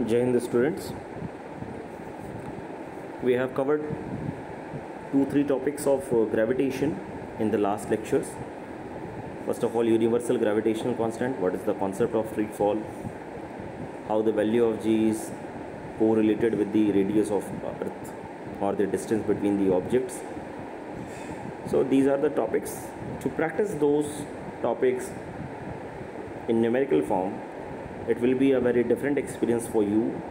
Jai Hind students. We have covered 2-3 topics of gravitation in the last lectures. First of all, universal gravitational constant. What is the concept of free fall? How the value of G is correlated with the radius of Earth or the distance between the objects. So these are the topics. To practice those topics in numerical form, it will be a very different experience for you.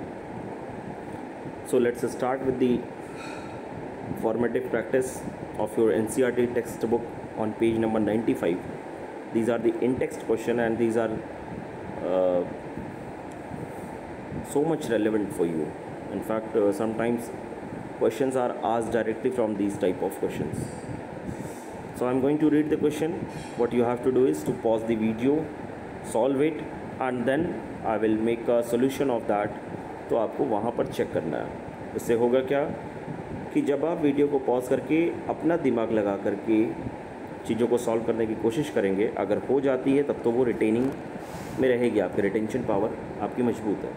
So let's start with the formative practice of your NCERT textbook on page number 95. These are the in-text question and these are so much relevant for you. In fact, sometimes questions are asked directly from these type of questions. So I'm going to read the question. What you have to do is to pause the video, solve it, and then I will make a solution of that. तो आपको वहाँ पर check करना है. इससे होगा क्या कि जब आप वीडियो को पॉज करके अपना दिमाग लगा करके चीज़ों को सॉल्व करने की कोशिश करेंगे, अगर हो जाती है तब तो वो रिटेनिंग में रहेगी. आपकी रिटेंशन पावर आपकी मजबूत है,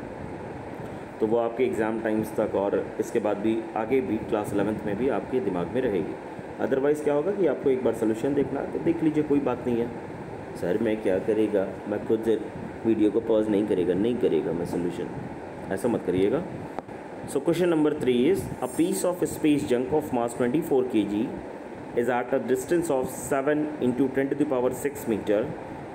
तो वो आपके एग्ज़ाम टाइम्स तक और इसके बाद भी आगे भी क्लास 11th में भी आपके दिमाग में रहेगी. अदरवाइज़ क्या होगा कि आपको एक बार सोल्यूशन देखना है तो देख लीजिए, कोई बात नहीं है. सर मैं क्या करेगा, मैं खुद वीडियो को पॉज नहीं करेगा मैं सोल्यूशन, ऐसा मत करिएगा. So question number 3 is a piece of space junk of mass 24 kg is at a distance of 7 into 10 to the power 6 meter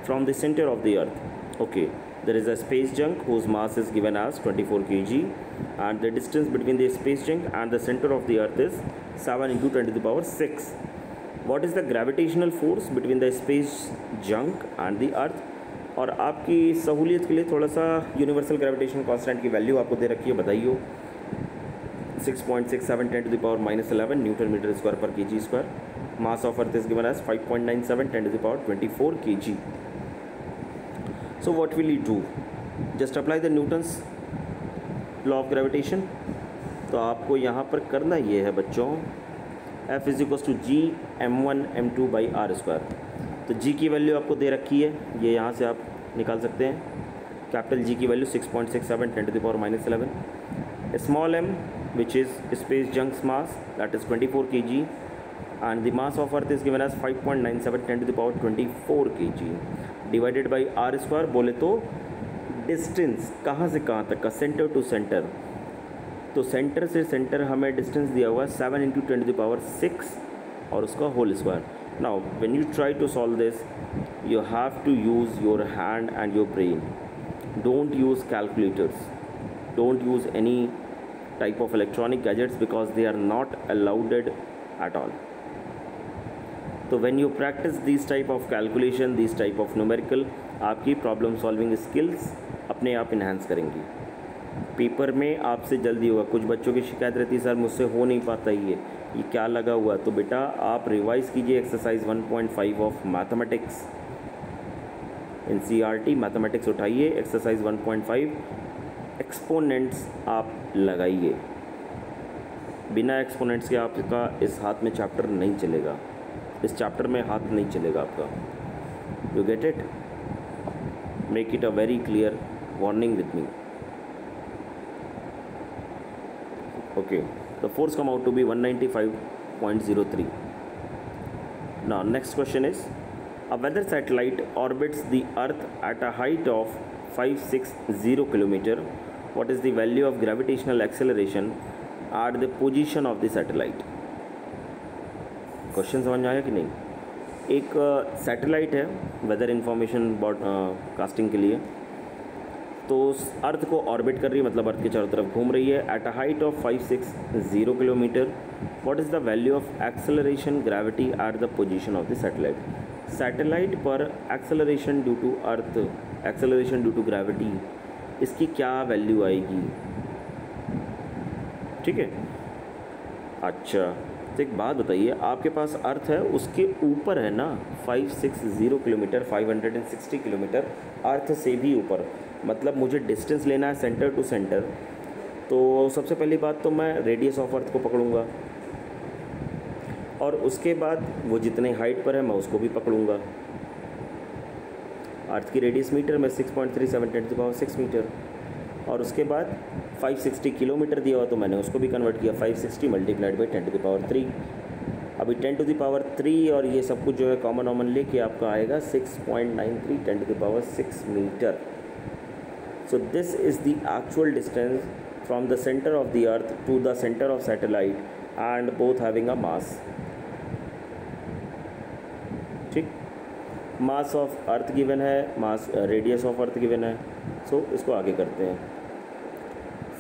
from the center of the earth. Okay, there is a space junk whose mass is given as 24 kg and the distance between the space junk and the center of the earth is 7 into 10 to the power 6. What is the gravitational force between the space junk and the earth? और आपकी सहूलियत के लिए थोड़ा सा universal gravitational constant की value आपको दे रखी है, बताइए. 6.67 10 to the power -11 newton metre square पर kg square. Mass of earth is given as 5.97 10 to the power 24 kg. So what will you do? Just apply the Newton's law of gravitation. तो आपको यहाँ पर करना ये है बच्चों, F = G m1 m2 by r square. तो G की वैल्यू आपको दे रखी है, ये यहाँ से आप निकाल सकते हैं. कैपिटल G की value 6.67 10 to the power -11. Small m which is space junk's mass, that is 24 kg, and the mass of earth is given as 5.97 10 to the power 24 kg divided by r square. बोले तो distance कहाँ से कहाँ तक का, centre to centre. तो centre से centre हमें डिस्टेंस दिया हुआ है 7 इंटू 10 to the power 6 और उसका whole square. Now when you try to solve this you have to use your hand and your brain. Don't use calculators, don't use any type of electronic gadgets because they are not allowed at all. So when you practice these type of calculation, these type of numerical, आपकी problem solving skills अपने आप enhance करेंगी. Paper में आपसे जल्दी होगा. कुछ बच्चों की शिकायत रहती है, सर मुझसे हो नहीं पाता ये क्या लगा हुआ. तो बेटा आप रिवाइज कीजिए exercise 1.5 of mathematics. NCERT mathematics उठाइए, एक्सरसाइज 1.5 एक्सपोनेंट्स आप लगाइए. बिना एक्सपोनेंट्स के आपका इस हाथ में चैप्टर नहीं चलेगा, इस चैप्टर में हाथ नहीं चलेगा आपका. You get it? Make it a very clear warning with me. Okay, the force come out to be 195.03. Now next question is a weather satellite orbits the earth at a height of 560 km. What is the value of gravitational acceleration at the position of the satellite? Question समझ में आया कि नहीं? एक satellite है weather information casting के लिए, तो अर्थ को ऑर्बिट कर रही है, मतलब अर्थ के चारों तरफ घूम रही है, at a height of 560 kilometre. What is the value of acceleration gravity at the position of the satellite? Satellite पर acceleration due to earth, acceleration due to gravity, इसकी क्या वैल्यू आएगी? ठीक है. अच्छा, तो एक बात बताइए, आपके पास अर्थ है, उसके ऊपर है ना 560 किलोमीटर, 560 किलोमीटर अर्थ से भी ऊपर. मतलब मुझे डिस्टेंस लेना है सेंटर टू सेंटर, तो सबसे पहली बात तो मैं रेडियस ऑफ अर्थ को पकड़ूंगा और उसके बाद वो जितने हाइट पर है मैं उसको भी पकड़ूंगा. अर्थ की रेडियस मीटर में 6.37 × 10⁻⁶ मीटर. और उसके बाद 560 किलोमीटर दिया हुआ तो मैंने उसको भी कन्वर्ट किया, 560 multiplied by 10 to the power 3। अभी 10 टू द पावर 3 और ये सब कुछ जो है कॉमन ऑमन लेके आपका आएगा 6.93 10 to the power 6 metre. So this is the actual distance from the centre of the earth to the centre of satellite and both having a mass. ठीक, मास ऑफ अर्थ गिवन है, mass radius of earth given है। So इसको आगे करते हैं।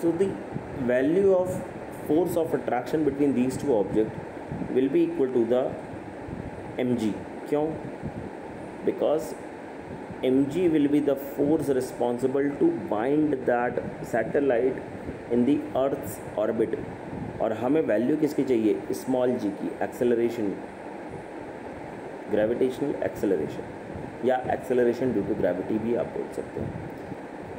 So the value of force of attraction between these two object will be equal to the mg। क्यों? Because mg will be the force responsible to bind that satellite in the earth's orbit. और हमें value किसकी चाहिए? Small g की, acceleration, gravitational acceleration या acceleration due to gravity भी आप बोल सकते हैं।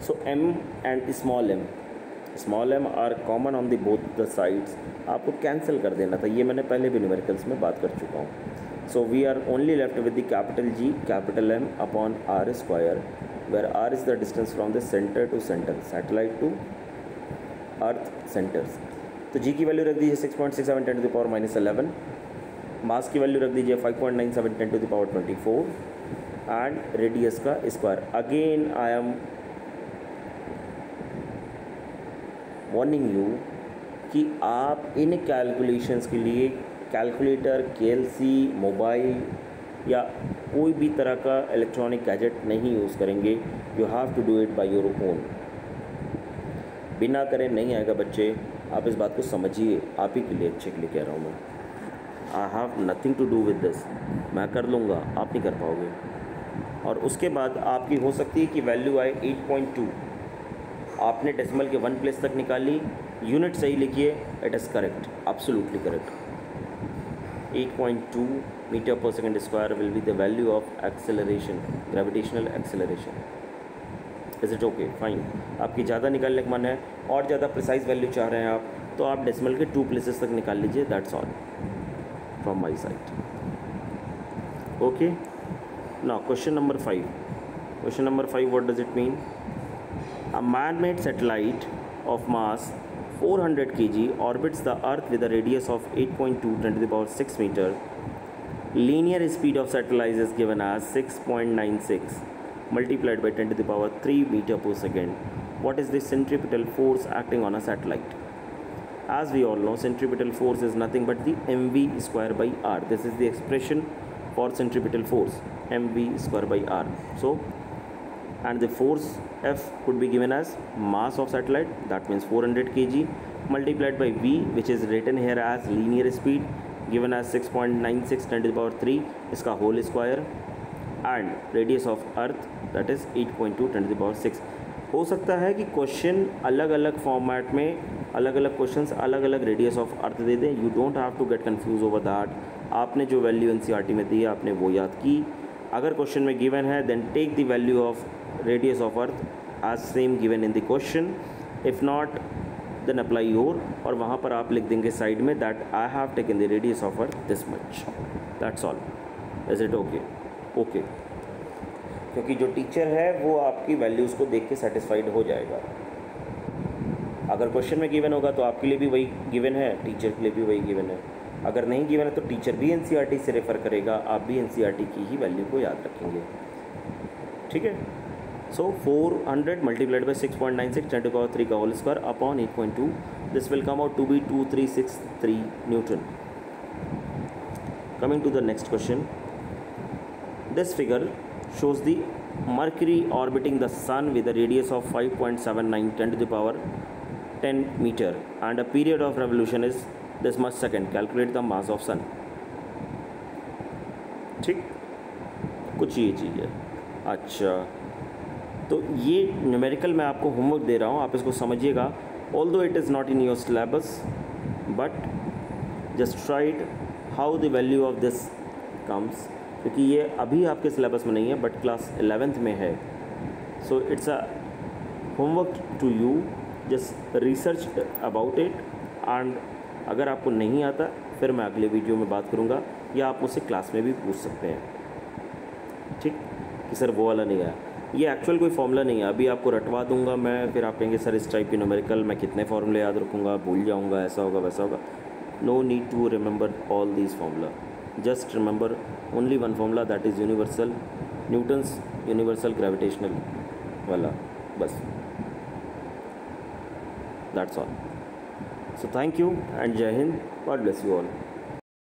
So m and small m are common on the both the sides. आपको कैंसिल कर देना था, ये मैंने पहले भी न्यूमेरिकल्स में बात कर चुका हूँ। So we are only left with the capital G capital M upon r square, where r is the distance from the centre to centre, satellite to earth centres. तो G की वैल्यू रख दीजिए 6.67 10 to the power -11, मास की value रख दीजिए 5.97 10 to the power 24 and radius का square. Again I am warning you कि आप इन कैलकुलेशंस के लिए कैलकुलेटर, KLC, मोबाइल या कोई भी तरह का इलेक्ट्रॉनिक गैजेट नहीं यूज़ करेंगे। You have to do it by your own. बिना करे नहीं आएगा बच्चे, आप इस बात को समझिए। आप ही के लिए अच्छे के लिए कह रहा हूँ मैं। I have nothing to do with this. मैं कर लूँगा, आप नहीं कर पाओगे। और उसके बाद आपकी हो सकती है कि वैल्यू आए 8.2। आपने डेसिमल के 1 प्लेस तक निकाली, यूनिट सही लिखिए, it is correct, absolutely correct. 8.2 metre पर second square will be the value of acceleration, gravitational acceleration. Is it okay? Fine. आपकी ज़्यादा निकालने का मन है और ज़्यादा प्रिसाइज वैल्यू चाह रहे हैं आप, तो आप डेसिमल के 2 प्लेसेस तक निकाल लीजिए। That's all from my side. Okay, now question number 5। Question number 5, what does it mean? A man-made satellite of mass 400 kg orbits the Earth with a radius of 8.2 10 to the power 6 meter. Linear speed of satellite is given as 6.96 multiplied by 10 to the power 3 meter per second. What is the centripetal force acting on a satellite? As we all know, centripetal force is nothing but the mv square by r. This is the expression for centripetal force, mv square by r. So, and the force F could be given as mass of satellite, that means 400 kg, multiplied by V, which is written here as linear speed, given as 6.96 10 to the power 3, इसका whole square, and radius of earth, that is 8.2 10 to the power 6. हो सकता है कि question अलग अलग format में अलग अलग क्वेश्चंस अलग अलग रेडियस ऑफ अर्थ दे दें। You don't have to get confuse over that. आपने जो वैल्यू NCERT में दी है आपने वो याद की। अगर क्वेश्चन में गिवन है then take the value of radius of earth as same given in the question. If not then apply your, और वहाँ पर आप लिख देंगे साइड में that I have taken the radius of earth this much. That's all. Is it okay? Okay. क्योंकि जो teacher है वो आपकी वैल्यूज़ को देख के सेटिस्फाइड हो जाएगा। अगर क्वेश्चन में गिवन होगा तो आपके लिए भी वही गिवन है, टीचर के लिए भी वही गिवन है। अगर नहीं गिवन है तो टीचर भी NCERT से रेफ़र करेगा, आप भी NCERT की ही वैल्यू को याद रखेंगे। ठीक है? So 400 multiplied by 6.96 10 to the power 3 का whole square upon 8.2, this will come out to be 2363 Newton. Coming to the next question, this figure shows the Mercury orbiting the Sun with a radius of 5.79 10 to the power 10 meter and a period of revolution is this much second. Calculate the mass of Sun. ठीक, कुछ ये चीज़ है। अच्छा, तो ये numerical मैं आपको homework दे रहा हूँ, आप इसको समझिएगा। Although it is not in your syllabus but just tried how the value of this comes, क्योंकि ये अभी आपके सिलेबस में नहीं है बट क्लास 11th में है। So it's a homework to you, just research about it and अगर आपको नहीं आता फिर मैं अगले वीडियो में बात करूँगा या आप मुझसे क्लास में भी पूछ सकते हैं। ठीक कि सर वो वाला नहीं आया। ये एक्चुअल कोई फॉर्मूला नहीं है, अभी आपको रटवा दूंगा मैं, फिर आप कहेंगे सर इस टाइप की न्यूमेरिकल मैं कितने फॉर्मूले याद रखूँगा, भूल जाऊँगा, ऐसा होगा वैसा होगा. No need to remember all these formula, just remember only one formula, that is universal Newton's universal gravitational वाला, बस. That's all. So thank you and Jai Hind. God bless you all.